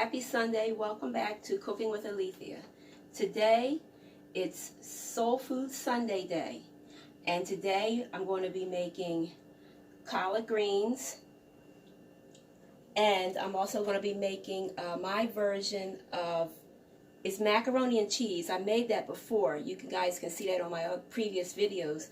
Happy Sunday. Welcome back to Cooking with Alethea. Today, it's Soul Food Sunday day. And today, I'm going to be making collard greens. And I'm also going to be making my version of, it's macaroni and cheese. I made that before. You guys can see that on my previous videos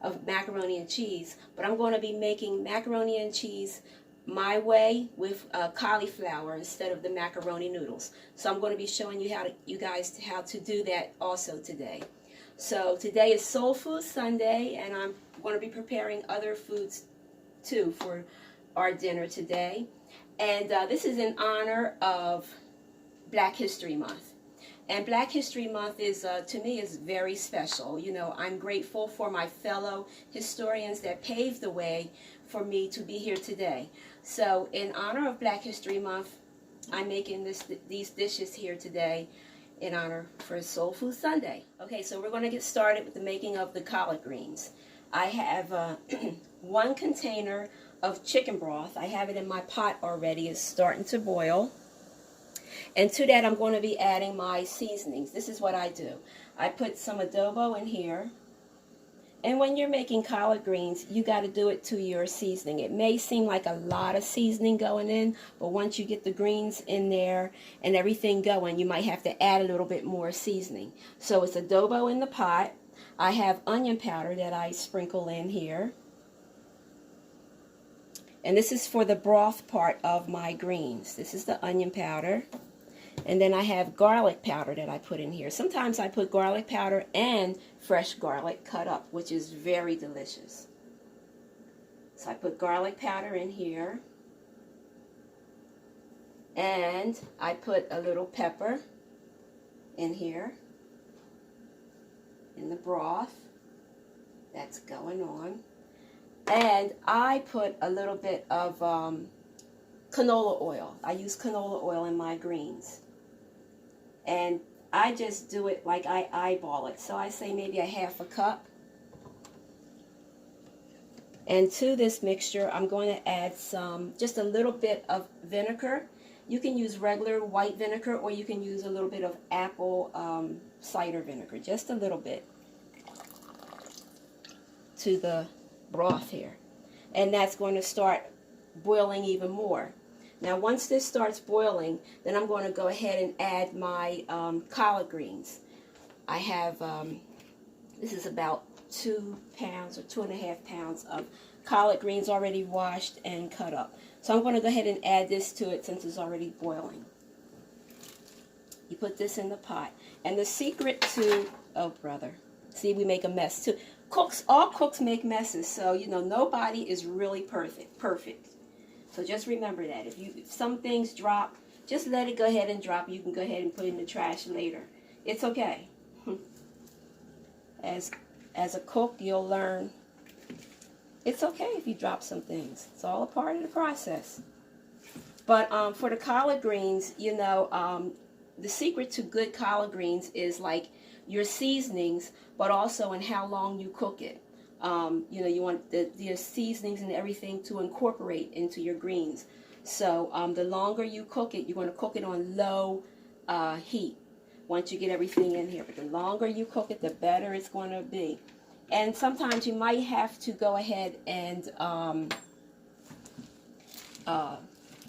of macaroni and cheese. But I'm going to be making macaroni and cheese my way with cauliflower instead of the macaroni noodles. So I'm going to be showing you guys how to do that also today. So today is Soul Food Sunday, and I'm going to be preparing other foods too for our dinner today. And this is in honor of Black History Month. And Black History Month is, to me, is very special. You know, I'm grateful for my fellow historians that paved the way for me to be here today. So in honor of Black History Month, I'm making these dishes here today in honor for Soul Food Sunday. Okay, so we're going to get started with the making of the collard greens. I have 1 container of chicken broth. I have it in my pot already. It's starting to boil. And to that, I'm going to be adding my seasonings. This is what I do. I put some adobo in here. And when you're making collard greens, you got to do it to your seasoning. It may seem like a lot of seasoning going in, but once you get the greens in there and everything going, you might have to add a little bit more seasoning. So it's adobo in the pot. I have onion powder that I sprinkle in here. And this is for the broth part of my greens. This is the onion powder. And then I have garlic powder that I put in here. Sometimes I put garlic powder and fresh garlic cut up, which is very delicious. So I put garlic powder in here. And I put a little pepper in here, in the broth. That's going on. And I put a little bit of canola oil. I use canola oil in my greens. And I just do it like I eyeball it. So I say maybe a half a cup. And to this mixture, I'm going to add just a little bit of vinegar. You can use regular white vinegar, or you can use a little bit of apple cider vinegar. Just a little bit to the broth here. And that's going to start boiling even more. Now once this starts boiling, then I'm going to go ahead and add my collard greens. I have, this is about 2 pounds or 2.5 pounds of collard greens already washed and cut up. So I'm going to go ahead and add this to it since it's already boiling. You put this in the pot. And the secret to, oh brother, see, we make a mess too. All cooks make messes, so you know nobody is really perfect. So just remember that. If some things drop, just let it go ahead and drop. You can go ahead and put it in the trash later. It's okay. As a cook, you'll learn it's okay if you drop some things. It's all a part of the process. But for the collard greens, you know, the secret to good collard greens is like your seasonings, but also in how long you cook it. You know, you want the seasonings and everything to incorporate into your greens. So the longer you cook it, you're going to cook it on low heat once you get everything in here. But the longer you cook it, the better it's going to be. And sometimes you might have to go ahead and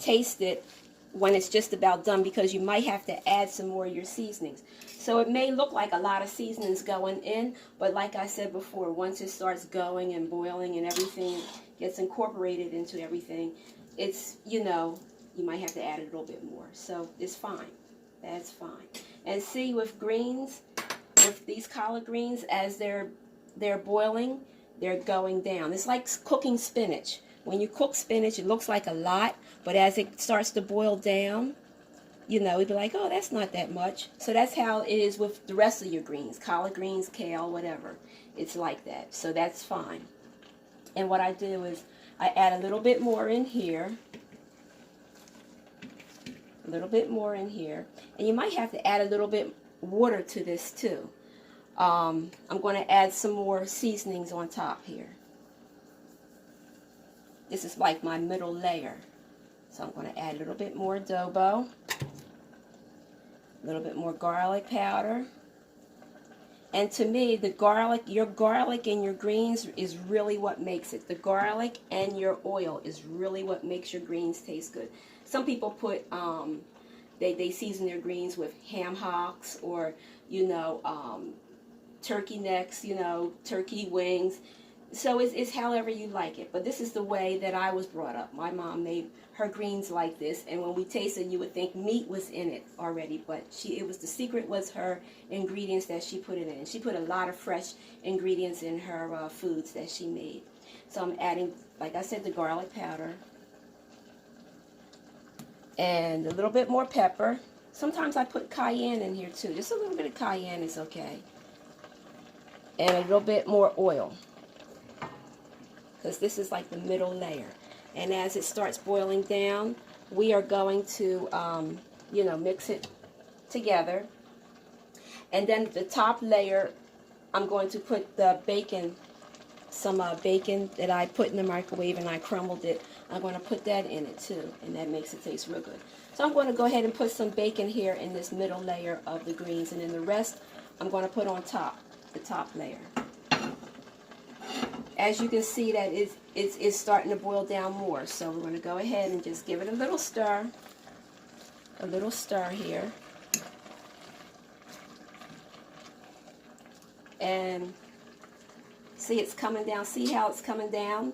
taste it when it's just about done, because you might have to add some more of your seasonings. So it may look like a lot of seasonings going in, but like I said before, once it starts going and boiling and everything gets incorporated into everything, it's, you know, you might have to add a little bit more. So it's fine. That's fine. And see, with greens, with these collard greens, as they're boiling, they're going down. It's like cooking spinach. When you cook spinach, it looks like a lot, but as it starts to boil down, you know, you'd be like, oh, that's not that much. So that's how it is with the rest of your greens, collard greens, kale, whatever. It's like that. So that's fine. And what I do is I add a little bit more in here. A little bit more in here. And you might have to add a little bit water to this too. I'm going to add some more seasonings on top here. This is like my middle layer. So I'm going to add a little bit more adobo. A little bit more garlic powder. And to me, the garlic, your garlic and your greens is really what makes it. The garlic and your oil is really what makes your greens taste good. Some people put, they season their greens with ham hocks or, you know, turkey necks, you know, turkey wings. So it's however you like it. But this is the way that I was brought up. My mom made her greens like this, and when we tasted, you would think meat was in it already, but the secret was her ingredients that she put it in. She put a lot of fresh ingredients in her foods that she made. So I'm adding, like I said, the garlic powder and a little bit more pepper. Sometimes I put cayenne in here too. Just a little bit of cayenne is okay. And a little bit more oil, because this is like the middle layer. And as it starts boiling down, we are going to, you know, mix it together. And then the top layer, I'm going to put the bacon, some bacon that I put in the microwave and I crumbled it. I'm going to put that in it too, and that makes it taste real good. So I'm going to go ahead and put some bacon here in this middle layer of the greens, and then the rest I'm going to put on top, the top layer. As you can see, that it's starting to boil down more. So we're going to go ahead and just give it a little stir here. And see, it's coming down. See how it's coming down?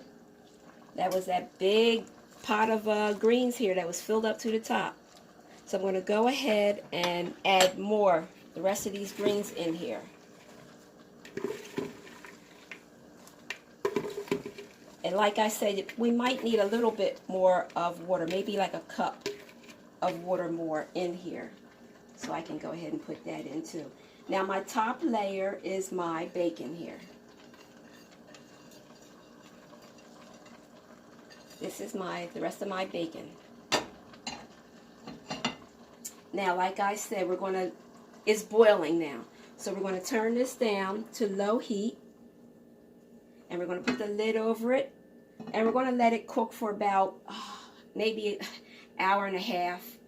That was that big pot of greens here that was filled up to the top. So I'm going to go ahead and add more, the rest of these greens in here. And like I said, we might need a little bit more of water, maybe like a cup of water more in here. So I can go ahead and put that in too. Now my top layer is my bacon here. This is the rest of my bacon. Now, like I said, it's boiling now. So we're going to turn this down to low heat. And we're going to put the lid over it, and we're going to let it cook for about maybe an hour and a half,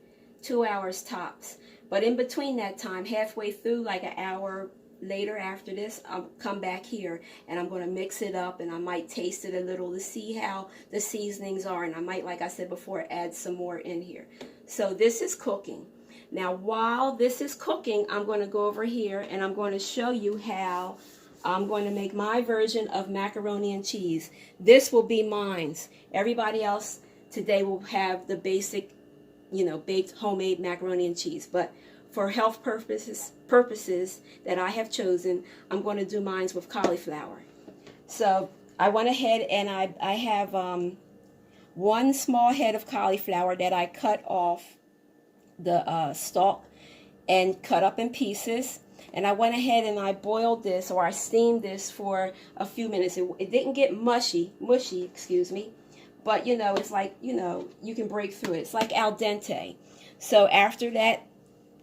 2 hours tops. But in between that time, halfway through, like an hour later after this, I'll come back here and I'm going to mix it up, and I might taste it a little to see how the seasonings are, and I might, like I said before, add some more in here. So this is cooking. Now, while this is cooking, I'm going to go over here and I'm going to show you how I'm going to make my version of macaroni and cheese. This will be mine's. Everybody else today will have the basic, you know, baked homemade macaroni and cheese. But for health purposes that I have chosen, I'm going to do mine's with cauliflower. So I went ahead and I have one small head of cauliflower that I cut off the stalk and cut up in pieces. And I went ahead and I boiled this, or I steamed this for a few minutes. It didn't get mushy, excuse me. But, you know, it's like, you know, you can break through it. It's like al dente. So after that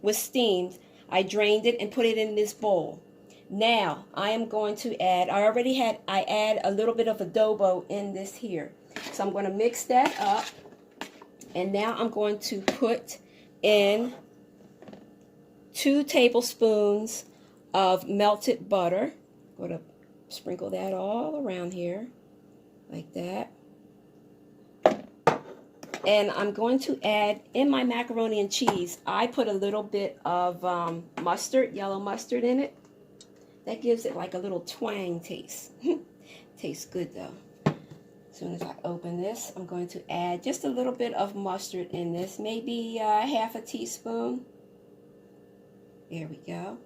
was steamed, I drained it and put it in this bowl. Now, I am going to add, I add a little bit of adobo in this here. So I'm going to mix that up. And now I'm going to put in 2 tablespoons of melted butter. I'm going to sprinkle that all around here, like that. And I'm going to add, in my macaroni and cheese, I put a little bit of mustard, yellow mustard in it. That gives it like a little twang taste. Tastes good though. As soon as I open this, I'm going to add just a little bit of mustard in this, maybe half a teaspoon. There we go.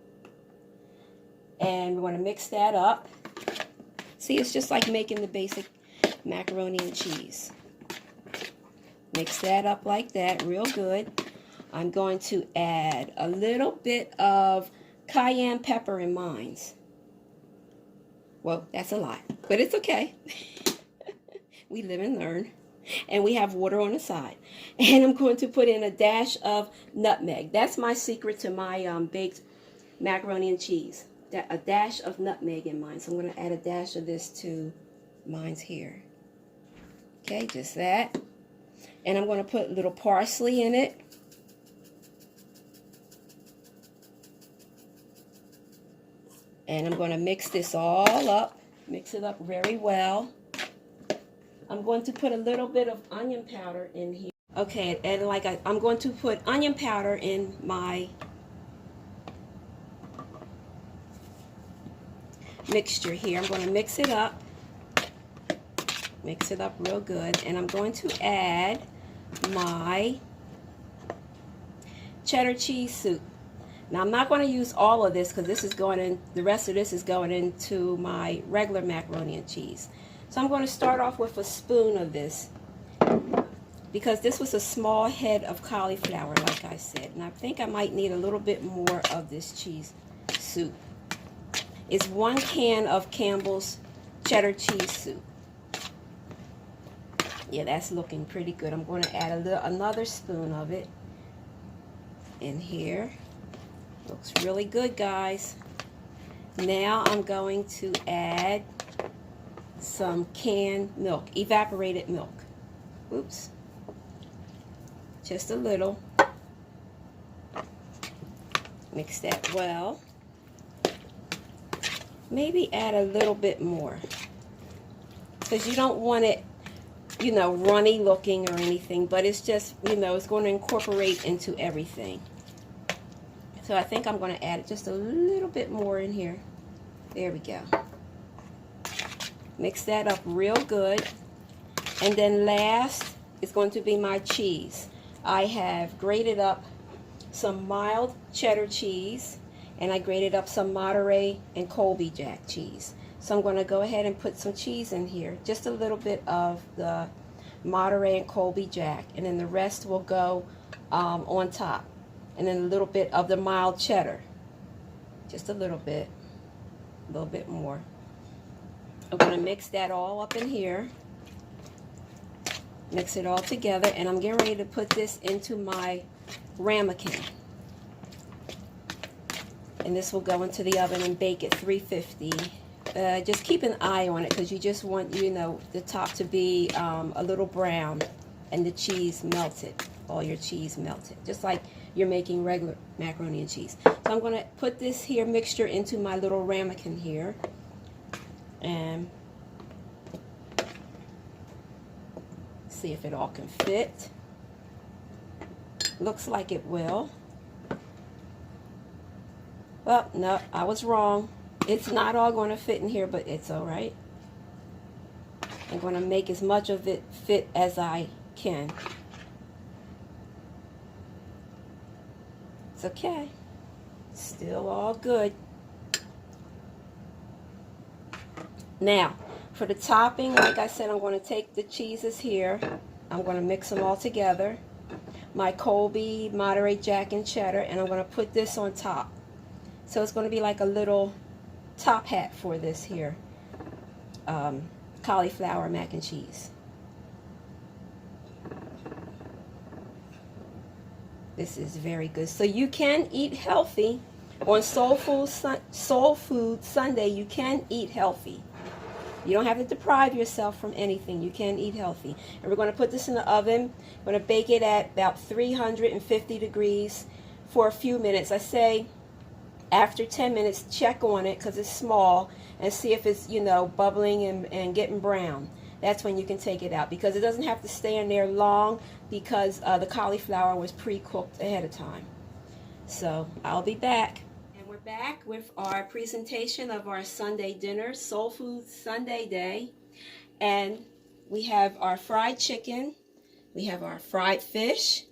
And we're going to mix that up. See, it's just like making the basic macaroni and cheese. Mix that up like that, real good. I'm going to add a little bit of cayenne pepper in mine. Well, that's a lot, but it's okay. We live and learn. And we have water on the side. And I'm going to put in a dash of nutmeg. That's my secret to my baked macaroni and cheese. A dash of nutmeg in mine. So I'm going to add a dash of this to mine's here. Okay, just that. And I'm going to put a little parsley in it. And I'm going to mix this all up. Mix it up very well. I'm going to put a little bit of onion powder in here. Okay, and I'm going to put onion powder in my mixture here. I'm going to mix it up. Mix it up real good. And I'm going to add my cheddar cheese soup. Now I'm not going to use all of this because this is going in, the rest of this is going into my regular macaroni and cheese. So I'm going to start off with a spoon of this because this was a small head of cauliflower, like I said. And I think I might need a little bit more of this cheese soup. It's 1 can of Campbell's cheddar cheese soup. Yeah, that's looking pretty good. I'm going to add another spoon of it in here. Looks really good, guys. Now I'm going to add some canned milk, evaporated milk. Oops. Just a little. Mix that well. Maybe add a little bit more, because you don't want it, you know, runny looking or anything, but it's just, you know, it's going to incorporate into everything. So I think I'm going to add just a little bit more in here. There we go. Mix that up real good. And then last is going to be my cheese. I have grated up some mild cheddar cheese, and I grated up some Monterey and Colby Jack cheese. So I'm going to go ahead and put some cheese in here. Just a little bit of the Monterey and Colby Jack, and then the rest will go on top. And then a little bit of the mild cheddar. Just a little bit more. I'm going to mix that all up in here. Mix it all together, and I'm getting ready to put this into my ramekin. And this will go into the oven and bake at 350. Just keep an eye on it, because you just want, you know, the top to be a little brown and the cheese melted. All your cheese melted, just like you're making regular macaroni and cheese. So I'm going to put this here mixture into my little ramekin here, and see if it all can fit. Looks like it will. Well, no, I was wrong. It's not all going to fit in here, but it's all right. I'm going to make as much of it fit as I can. It's okay. Still all good. Now, for the topping, like I said, I'm going to take the cheeses here. I'm going to mix them all together. My Colby, Monterey Jack, and cheddar, and I'm going to put this on top. So it's going to be like a little top hat for this here cauliflower mac and cheese. This is very good. So you can eat healthy on Soul Food Sunday. You can eat healthy. You don't have to deprive yourself from anything. You can eat healthy. And we're going to put this in the oven. We're going to bake it at about 350 degrees for a few minutes. I say after 10 minutes, check on it because it's small, and see if it's, you know, bubbling and getting brown. That's when you can take it out, because it doesn't have to stay in there long, because the cauliflower was pre-cooked ahead of time. So I'll be back. And we're back with our presentation of our Sunday dinner, Soul Food Sunday Day. And we have our fried chicken, we have our fried fish,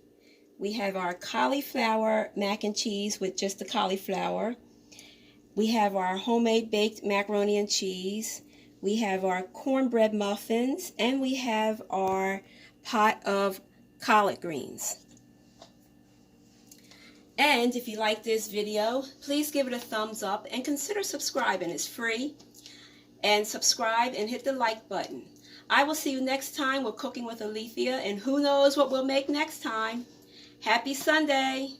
we have our cauliflower mac and cheese with just the cauliflower, we have our homemade baked macaroni and cheese, we have our cornbread muffins, and we have our pot of collard greens. And if you like this video, please give it a thumbs up and consider subscribing. It's free. And subscribe and hit the like button. I will see you next time with Cooking with Alethea, and who knows what we'll make next time. Happy Sunday!